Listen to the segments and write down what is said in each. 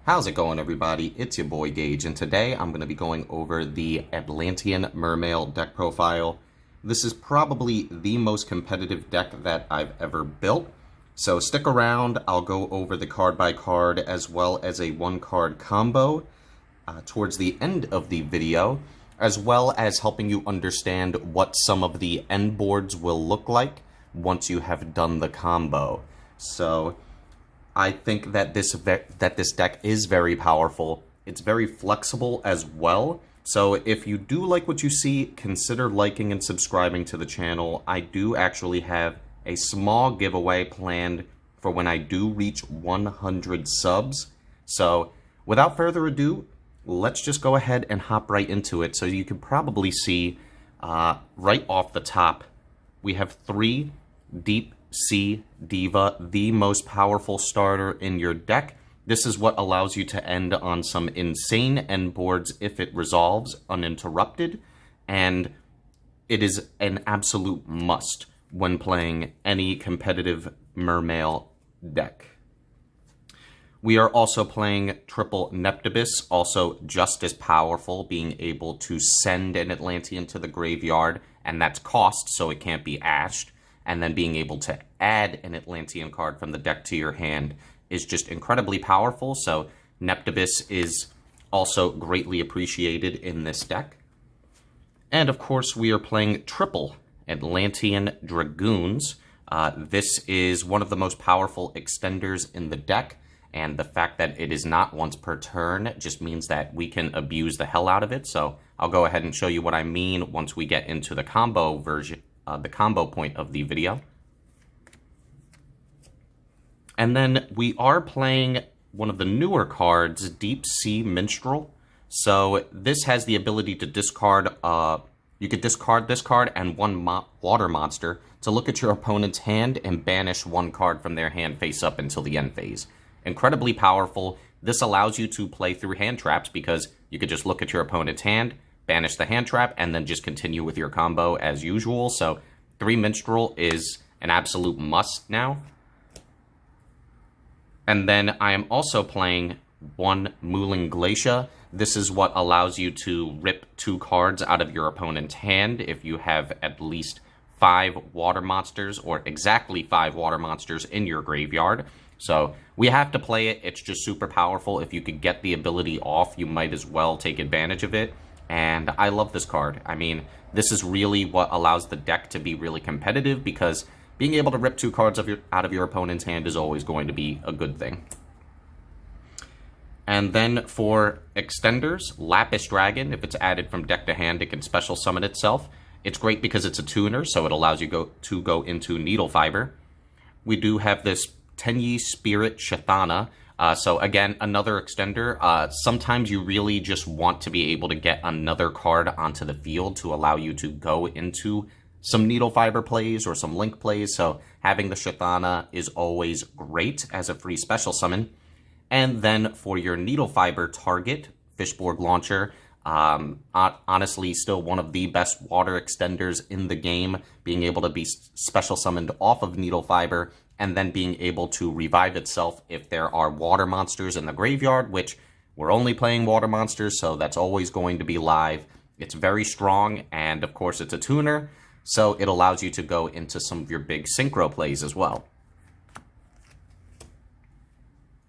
How's it going, everybody? It's your boy Gage, and today I'm going to be going over the Atlantean Mermail deck profile. This is probably the most competitive deck that I've ever built, so stick around. I'll go over the card by card as well as a one-card combo towards the end of the video, as well as helping you understand what some of the end boards will look like once you have done the combo. So I think that this deck is very powerful. It's very flexible as well. So if you do like what you see, consider liking and subscribing to the channel. I do actually have a small giveaway planned for when I do reach 100 subs. So without further ado, let's just go ahead and hop right into it. So you can probably see right off the top, we have 3 Deep Sea Diva, the most powerful starter in your deck. This is what allows you to end on some insane end boards if it resolves uninterrupted, and it is an absolute must when playing any competitive Mermail deck. We are also playing triple Neptibus, also just as powerful, being able to send an Atlantean to the graveyard, and that's cost, so it can't be ashed. And then being able to add an Atlantean card from the deck to your hand is just incredibly powerful. So Neptibus is also greatly appreciated in this deck. And of course, we are playing triple Atlantean Dragoons. This is one of the most powerful extenders in the deck. And the fact that it is not once per turn just means that we can abuse the hell out of it. So I'll go ahead and show you what I mean once we get into the combo version. The combo point of the video. And then we are playing one of the newer cards, Deep Sea Minstrel. So this has the ability to discard, you could discard this card and one water monster to look at your opponent's hand and banish one card from their hand face up until the end phase. Incredibly powerful. This allows you to play through hand traps because you could just look at your opponent's hand, banish the hand trap, and then just continue with your combo as usual. So 3 Minstrel is an absolute must now. And then I am also playing 1 Mooling Glacier. This is what allows you to rip 2 cards out of your opponent's hand if you have at least 5 water monsters, or exactly 5 water monsters in your graveyard. So we have to play it. It's just super powerful. If you could get the ability off, you might as well take advantage of it. And I love this card. I mean, this is really what allows the deck to be really competitive, because being able to rip 2 cards out of your opponent's hand is always going to be a good thing. And then for extenders, Lapis Dragon. If it's added from deck to hand, it can special summon itself. It's great because it's a tuner, so it allows you to go into Needle Fiber. We do have this Tenyi Spirit Shathana. So again, another extender. Sometimes you really just want to be able to get another card onto the field to allow you to go into some Needle Fiber plays or some Link plays. So having the Shathana is always great as a free special summon. And then for your Needle Fiber target, Fishborg Launcher, honestly still one of the best water extenders in the game, being able to be special summoned off of Needle Fiber and then being able to revive itself if there are water monsters in the graveyard, which we're only playing water monsters, so that's always going to be live. It's very strong, and of course it's a tuner, so it allows you to go into some of your big synchro plays as well.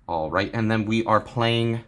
Alright, and then we are playing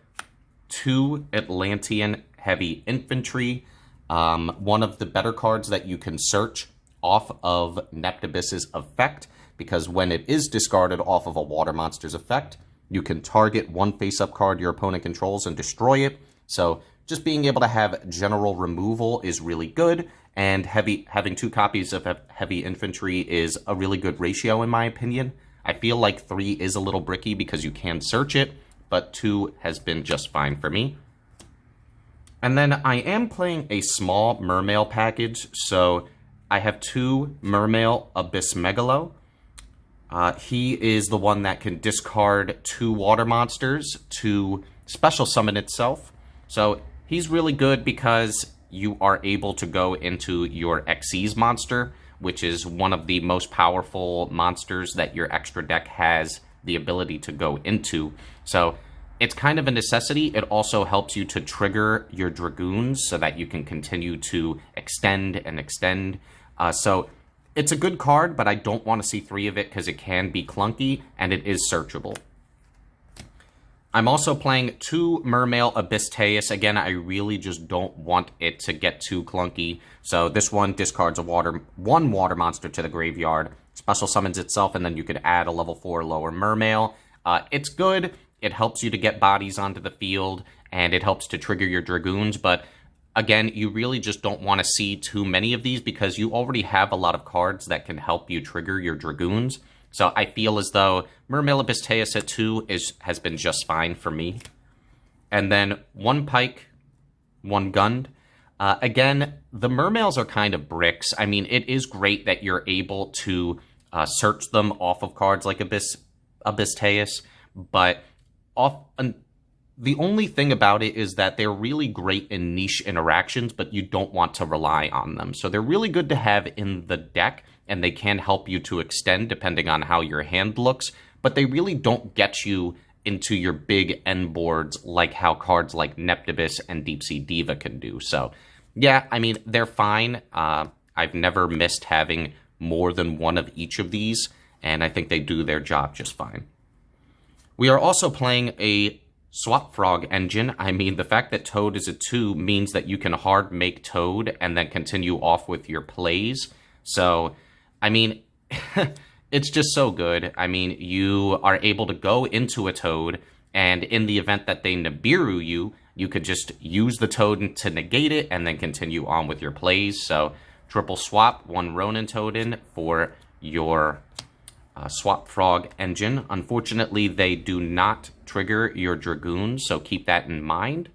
2 Atlantean Heavy Infantry. One of the better cards that you can search off of Neptibus's effect, because when it is discarded off of a water monster's effect, you can target 1 face-up card your opponent controls and destroy it. So just being able to have general removal is really good, and having 2 copies of Heavy Infantry is a really good ratio in my opinion. I feel like 3 is a little bricky because you can search it, but 2 has been just fine for me. And then I am playing a small Mermail package, so I have 2 Mermail Abyss Megalo. He is the one that can discard 2 water monsters to special summon itself. So he's really good because you are able to go into your Xyz monster, which is one of the most powerful monsters that your extra deck has the ability to go into. So it's kind of a necessity. It also helps you to trigger your Dragoons so that you can continue to extend and extend. So it's a good card, but I don't want to see 3 of it because it can be clunky, and it is searchable. I'm also playing 2 Mermail Abysteus. Again, I really just don't want it to get too clunky. So this one discards one water monster to the graveyard, special summons itself, and then you could add a level 4 lower Mermail. It's good. It helps you to get bodies onto the field, and it helps to trigger your Dragoons, but again, you really just don't want to see too many of these because you already have a lot of cards that can help you trigger your Dragoons. So I feel as though Mermail Abysteus at 2 has been just fine for me. And then 1 Pike, 1 Gund. Again, the Mermails are kind of bricks. I mean, it is great that you're able to search them off of cards like Abysteus, but the only thing about it is that they're really great in niche interactions, but you don't want to rely on them. So they're really good to have in the deck, and they can help you to extend depending on how your hand looks, but they really don't get you into your big end boards like how cards like Neptibus and Deep Sea Diva can do. So yeah, I mean, they're fine. I've never missed having more than one of each of these, and I think they do their job just fine. We are also playing a Swap Frog engine. I mean, the fact that Toad is a 2 means that you can hard make Toad and then continue off with your plays. So, I mean, it's just so good. I mean, you are able to go into a Toad, and in the event that they Nibiru you, you could just use the Toad to negate it and then continue on with your plays. So, triple swap, 1 Ronin Toad for your Swap Frog engine. Unfortunately, they do not trigger your Dragoons, so keep that in mind.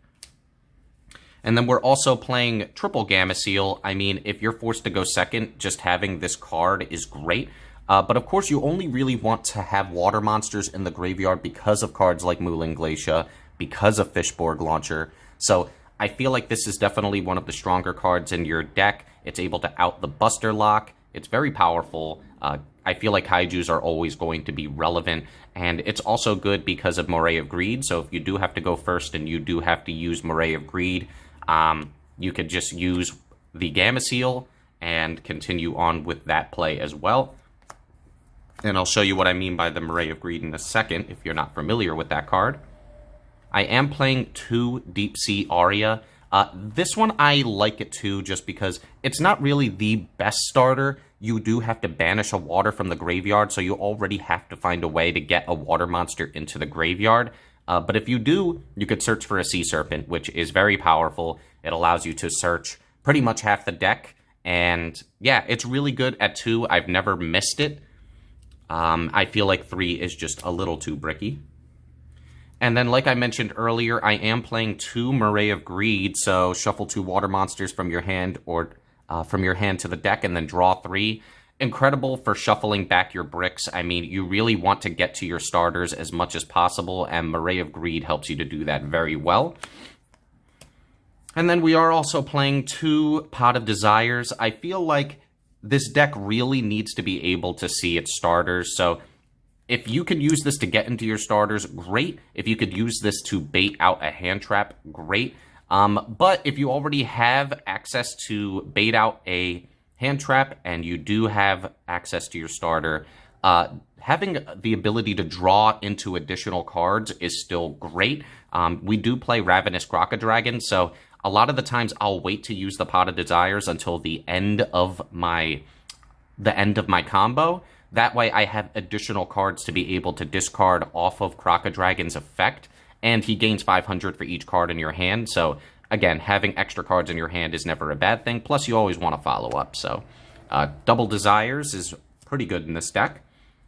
And then we're also playing triple Gamma Seal. I mean, if you're forced to go second, just having this card is great. But of course, you only really want to have water monsters in the graveyard because of cards like Moulin Glacier, because of Fishborg Launcher. So I feel like this is definitely one of the stronger cards in your deck. It's able to out the Buster Lock. It's very powerful. I feel like Kaijus are always going to be relevant, and it's also good because of Moray of Greed, so if you do have to go first and you do have to use Moray of Greed, you could just use the Gamma Seal and continue on with that play as well. And I'll show you what I mean by the Moray of Greed in a second, if you're not familiar with that card. I am playing 2 Deep Sea Aria. This one I like it too, just because it's not really the best starter. You do have to banish a water from the graveyard, so you already have to find a way to get a water monster into the graveyard. But if you do, you could search for a Sea Serpent, which is very powerful. It allows you to search pretty much half the deck. And yeah, it's really good at 2. I've never missed it. I feel like 3 is just a little too bricky. And then, like I mentioned earlier, I am playing 2 Moray of Greed, so shuffle 2 water monsters from your hand or from your hand to the deck and then draw 3. Incredible for shuffling back your bricks. I mean, you really want to get to your starters as much as possible, and Moray of Greed helps you to do that very well. And then we are also playing 2 Pot of Desires. I feel like this deck really needs to be able to see its starters, so if you can use this to get into your starters, great. If you could use this to bait out a hand trap, great. But if you already have access to bait out a hand trap and you do have access to your starter, having the ability to draw into additional cards is still great. We do play Ravenous Crocodile, so a lot of the times I'll wait to use the Pot of Desires until the end of my combo. That way I have additional cards to be able to discard off of Crocodile's effect, and he gains 500 for each card in your hand. So again, having extra cards in your hand is never a bad thing, plus you always want to follow up. So Double Desires is pretty good in this deck.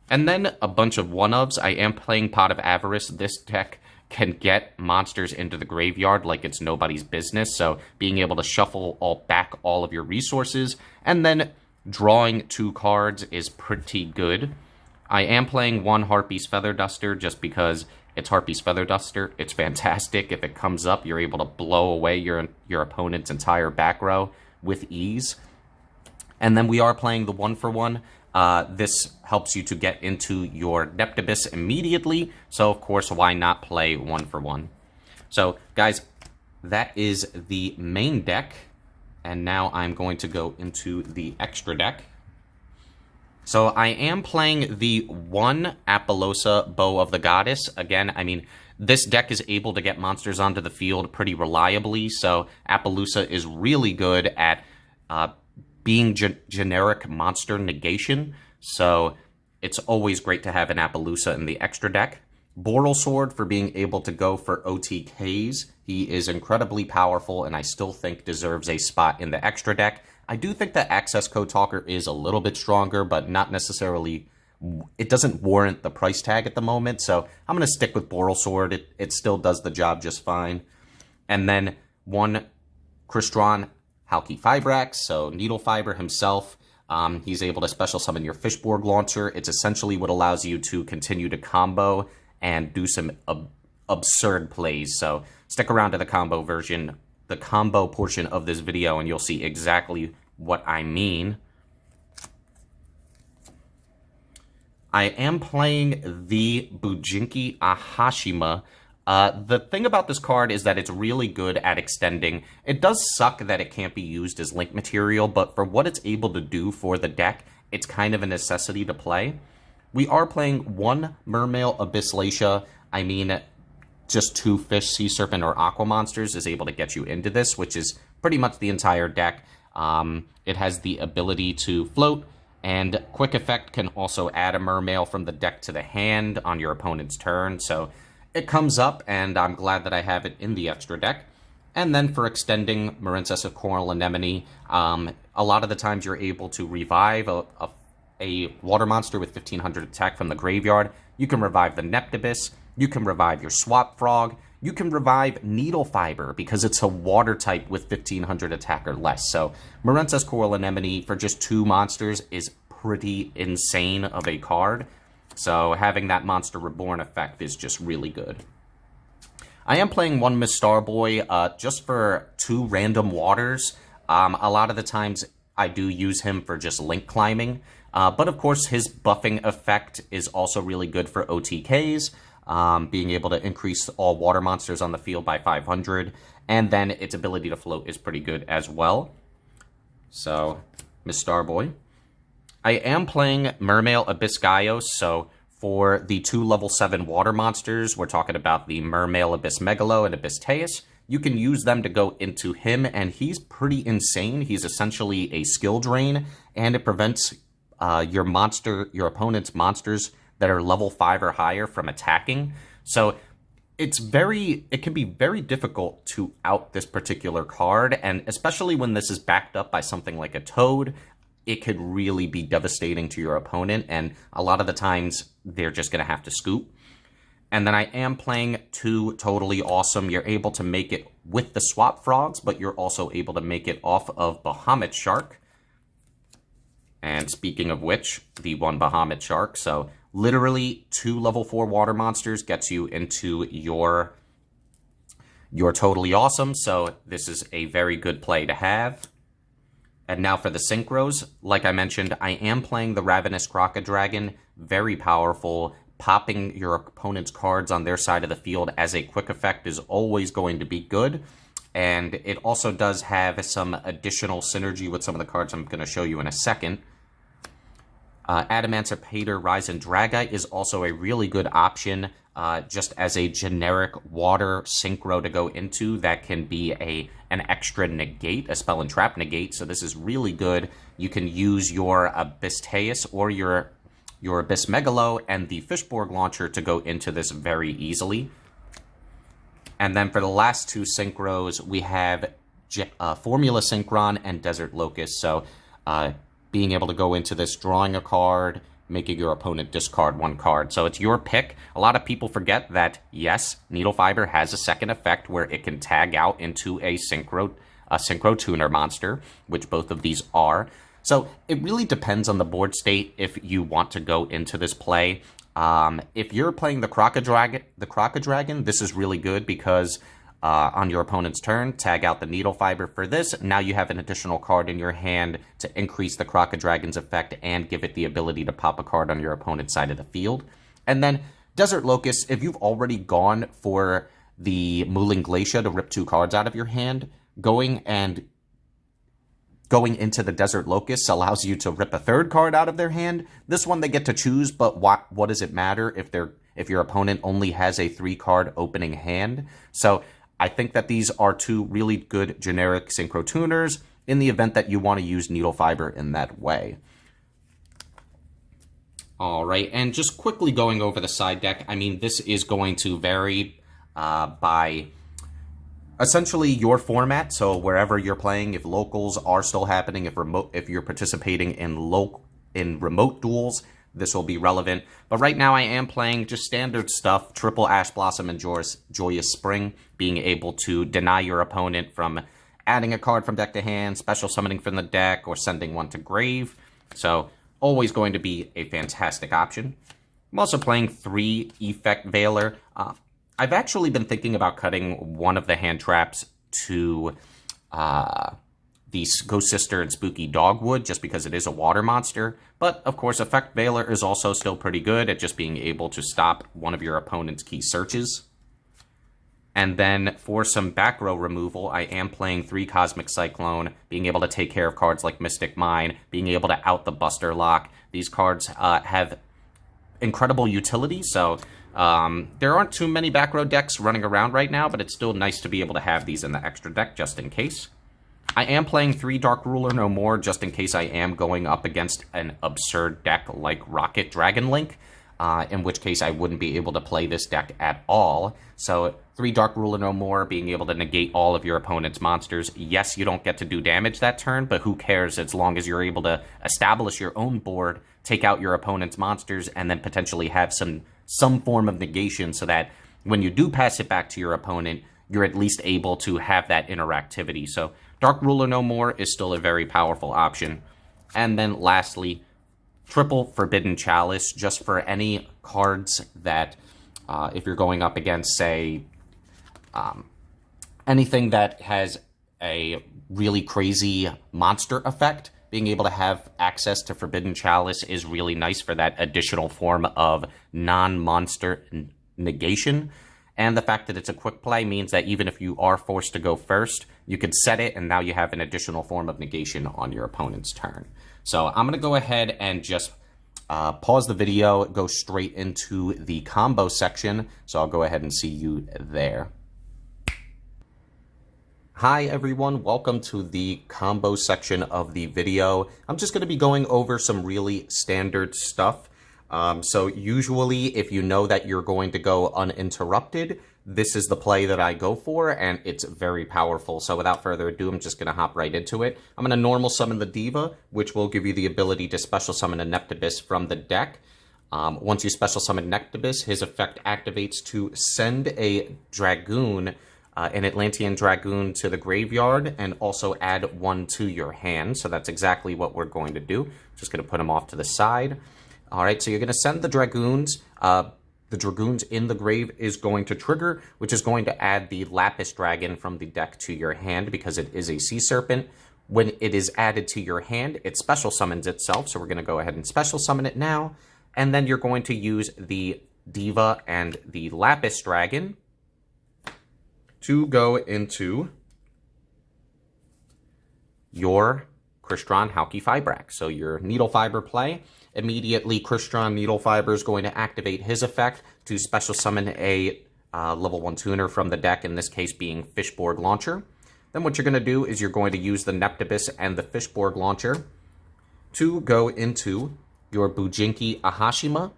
And then a bunch of one-ofs. I am playing Pot of Avarice. This deck can get monsters into the graveyard like it's nobody's business, so being able to shuffle back all of your resources and then drawing 2 cards is pretty good. I am playing 1 Harpy's Feather Duster just because it's Harpy's Feather Duster. It's fantastic. If it comes up, you're able to blow away your opponent's entire back row with ease. And then we are playing the 1-for-1. This helps you to get into your Neptibus immediately, so of course, why not play 1-for-1? So, guys, that is the main deck, and now I'm going to go into the extra deck. So I am playing the 1 Appaloosa Bow of the Goddess. Again, I mean, this deck is able to get monsters onto the field pretty reliably, so Appaloosa is really good at being generic monster negation, so it's always great to have an Appaloosa in the extra deck. Boral Sword for being able to go for OTKs. He is incredibly powerful, and I still think deserves a spot in the extra deck. I do think that Access Code Talker is a little bit stronger, but not necessarily, it doesn't warrant the price tag at the moment, so I'm going to stick with Boral Sword. It still does the job just fine. And then 1 Crystron Halki Fibrax, so Needle Fiber himself. He's able to special summon your Fishborg Launcher. It's essentially what allows you to continue to combo and do some absurd plays, so stick around to the combo portion of this video, and you'll see exactly what I mean. I am playing the Bujinki Ahashima. The thing about this card is that it's really good at extending. It does suck that it can't be used as link material, but for what it's able to do for the deck, it's kind of a necessity to play. We are playing 1 Mermail Abysslacia. I mean, just 2 Fish, Sea Serpent, or Aqua monsters is able to get you into this, which is pretty much the entire deck. It has the ability to float, and Quick Effect can also add a Mermail from the deck to the hand on your opponent's turn, so it comes up, and I'm glad that I have it in the extra deck. And then for extending Marincess of Coral Anemone, a lot of the times you're able to revive a water monster with 1500 attack from the graveyard. You can revive the Neptibus. You can revive your Swap Frog. You can revive Needle Fiber because it's a water type with 1500 attack or less. So Marincess Coral Anemone for just 2 monsters is pretty insane of a card. So having that Monster Reborn effect is just really good. I am playing 1 Miss Starboy just for 2 random waters. A lot of the times I do use him for just link climbing. But of course his buffing effect is also really good for OTKs. Being able to increase all water monsters on the field by 500, and then its ability to float is pretty good as well. So, Miss Starboy. I am playing Mermail Abyss-Gaios, so for the 2 level 7 water monsters, we're talking about the Mermail Abyss Megalo and Abyss Teus. You can use them to go into him, and he's pretty insane. He's essentially a skill drain, and it prevents your opponent's monsters that are level 5 or higher from attacking. So it can be very difficult to out this particular card, and especially when this is backed up by something like a Toad, it could really be devastating to your opponent, and a lot of the times they're just going to have to scoop. And then I am playing 2 Totally Awesome. You're able to make it with the Swap Frogs, but you're also able to make it off of Bahamut Shark. And speaking of which, the 1 Bahamut Shark, so literally 2 level 4 water monsters gets you into your Totally Awesome, so this is a very good play to have. And now for the Synchros. Like I mentioned, I am playing the Ravenous Crocodragon, very powerful. Popping your opponent's cards on their side of the field as a quick effect is always going to be good. And it also does have some additional synergy with some of the cards I'm going to show you in a second. Adamanter Pater Ryzen Dragite is also a really good option just as a generic water synchro to go into that can be an extra negate, a spell and trap negate. So this is really good. You can use your Abyss Teus or your Abyss Megalo and the Fishborg Launcher to go into this very easily. And then for the last 2 synchros, we have Formula Synchron and Desert Locust. So being able to go into this, drawing a card, making your opponent discard 1 card. So it's your pick. A lot of people forget that, yes, Needle Fiber has a second effect where it can tag out into a Synchro Tuner monster, which both of these are. So it really depends on the board state if you want to go into this play. If you're playing the Crocodragon, this is really good because on your opponent's turn, tag out the Needle Fiber for this. Now you have an additional card in your hand to increase the Crocodragon's effect and give it the ability to pop a card on your opponent's side of the field. And then Desert Locust, if you've already gone for the Mooling Glacier to rip 2 cards out of your hand, going into the Desert Locust allows you to rip a 3rd card out of their hand. This one they get to choose, but what does it matter if your opponent only has a 3-card opening hand? So I think that these are 2 really good generic Synchro tuners in the event that you want to use Needle Fiber in that way. All right, and just quickly going over the side deck, I mean, this is going to vary by essentially your format. So wherever you're playing, if locals are still happening, if you're participating in remote duels, this will be relevant. But right now I am playing just standard stuff, triple Ash Blossom and Joyous Spring, being able to deny your opponent from adding a card from deck to hand, special summoning from the deck, or sending one to grave. So always going to be a fantastic option. I'm also playing 3 Effect Veiler. I've actually been thinking about cutting one of the hand traps to the Ghost Sister and Spooky Dogwood, just because it is a water monster. But, of course, Effect Veiler is also still pretty good at just being able to stop one of your opponent's key searches. And then for some back row removal, I am playing 3 Cosmic Cyclone, being able to take care of cards like Mystic Mine, being able to out the Buster Lock. These cards have incredible utility, so there aren't too many back row decks running around right now, but it's still nice to be able to have these in the extra deck just in case. I am playing 3 Dark Ruler No More just in case I am going up against an absurd deck like Rocket Dragon Link, in which case I wouldn't be able to play this deck at all. So 3 Dark Ruler No More, being able to negate all of your opponent's monsters. Yes, you don't get to do damage that turn, but who cares as long as you're able to establish your own board, take out your opponent's monsters, and then potentially have some form of negation so that when you do pass it back to your opponent, you're at least able to have that interactivity. So Dark Ruler No More is still a very powerful option. And then lastly, triple Forbidden Chalice, just for any cards that, if you're going up against, say, anything that has a really crazy monster effect, being able to have access to Forbidden Chalice is really nice for that additional form of non-monster negation. And the fact that it's a quick play means that even if you are forced to go first, you could set it, and now you have an additional form of negation on your opponent's turn. So I'm going to go ahead and just pause the video, go straight into the combo section. So I'll go ahead and see you there. Hi everyone, welcome to the combo section of the video. I'm just going to be going over some really standard stuff. So usually if you know that you're going to go uninterrupted, this is the play that I go for, and it's very powerful. So without further ado, I'm just going to hop right into it. I'm going to normal summon the Diva, which will give you the ability to special summon a Neptibus from the deck. Once you special summon Neptibus, his effect activates to send a Dragoon, an Atlantean Dragoon, to the graveyard, and also add 1 to your hand. So that's exactly what we're going to do. Just going to put him off to the side. All right, so you're going to send the Dragoons. The Dragoons in the grave is going to trigger, which is going to add the Lapis Dragon from the deck to your hand because it is a Sea Serpent. When it is added to your hand, it special summons itself, so we're going to go ahead and special summon it now. And then you're going to use the Diva and the Lapis Dragon to go into your Crystron Hauki Fibrax. So your Needle Fiber play. Immediately, Crystron Needle Fiber is going to activate his effect to special summon a level 1 tuner from the deck, in this case being Fishborg Launcher. Then what you're going to do is you're going to use the Neptibus and the Fishborg Launcher to go into your Bujinki Ahashima.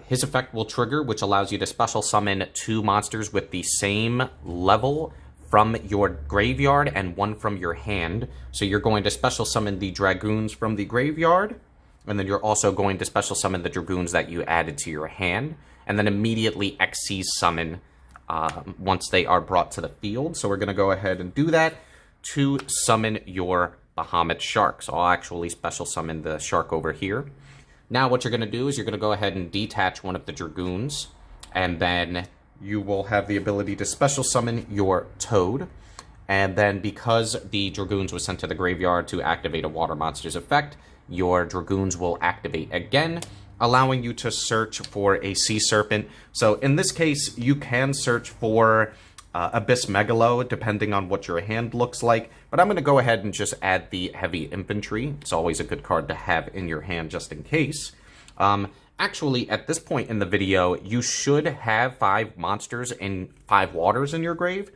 His effect will trigger, which allows you to special summon 2 monsters with the same level from your graveyard and 1 from your hand. So you're going to special summon the Dragoons from the graveyard, and then you're also going to special summon the Dragoons that you added to your hand, and then immediately Xyz summon once they are brought to the field. So we're going to go ahead and do that to summon your Bahamut Shark. So I'll actually special summon the shark over here. Now what you're going to do is you're going to go ahead and detach one of the Dragoons, and then you will have the ability to special summon your Toad. And then because the Dragoons was sent to the graveyard to activate a water monster's effect, your Dragoons will activate again, allowing you to search for a Sea Serpent. So in this case, you can search for Abyss Megalo, depending on what your hand looks like. But I'm going to go ahead and just add the Heavy Infantry. It's always a good card to have in your hand just in case. Actually, at this point in the video, you should have 5 monsters and 5 waters in your grave.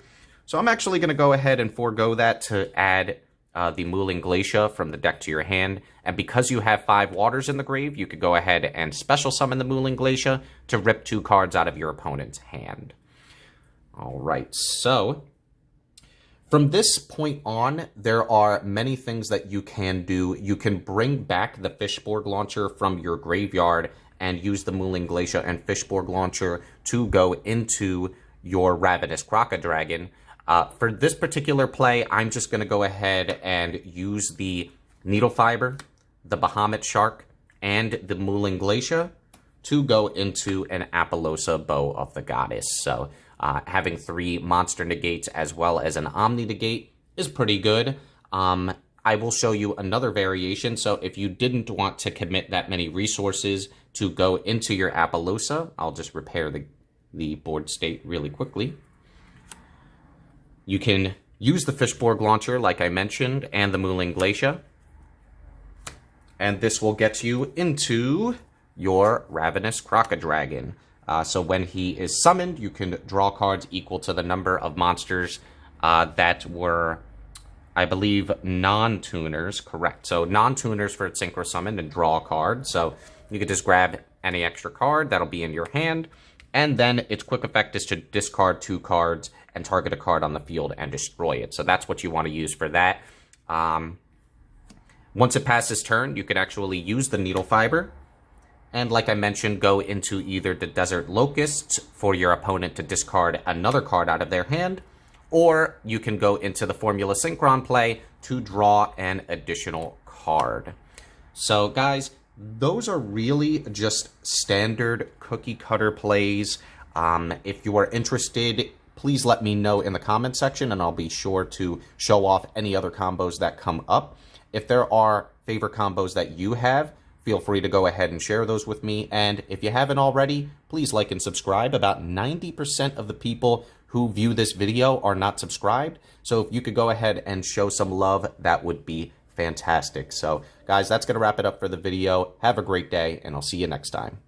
So I'm actually going to go ahead and forego that to add the Mooling Glacier from the deck to your hand. And because you have 5 waters in the grave, you could go ahead and special summon the Mooling Glacier to rip 2 cards out of your opponent's hand. Alright, so from this point on, there are many things that you can do. You can bring back the Fishborg Launcher from your graveyard and use the Mooling Glacier and Fishborg Launcher to go into your Ravenous Crocodile. For this particular play, I'm just going to go ahead and use the Needle Fiber, the Bahamut Shark, and the Mooling Glacier to go into an Apollousa Bow of the Goddess. So having 3 monster negates as well as an Omni negate is pretty good. I will show you another variation. So if you didn't want to commit that many resources to go into your Apollousa, I'll just repair the board state really quickly. You can use the Fishborg Launcher, like I mentioned, and the Mooling Glacier. And this will get you into your Ravenous Crocodile. So when he is summoned, you can draw cards equal to the number of monsters that were, I believe, non-tuners, correct. So non-tuners for its Synchro Summon and draw a card. So you could just grab any extra card that'll be in your hand. And then its quick effect is to discard 2 cards and target a card on the field and destroy it. So that's what you want to use for that. Once it passes turn, you can actually use the Needle Fiber. And like I mentioned, go into either the Desert Locust for your opponent to discard another card out of their hand, or you can go into the Formula Synchron play to draw an additional card. So guys, those are really just standard cookie cutter plays. If you are interested, please let me know in the comment section and I'll be sure to show off any other combos that come up. If there are favorite combos that you have, feel free to go ahead and share those with me. And if you haven't already, please like and subscribe. About 90% of the people who view this video are not subscribed. So if you could go ahead and show some love, that would be fantastic. So guys, that's going to wrap it up for the video. Have a great day, and I'll see you next time.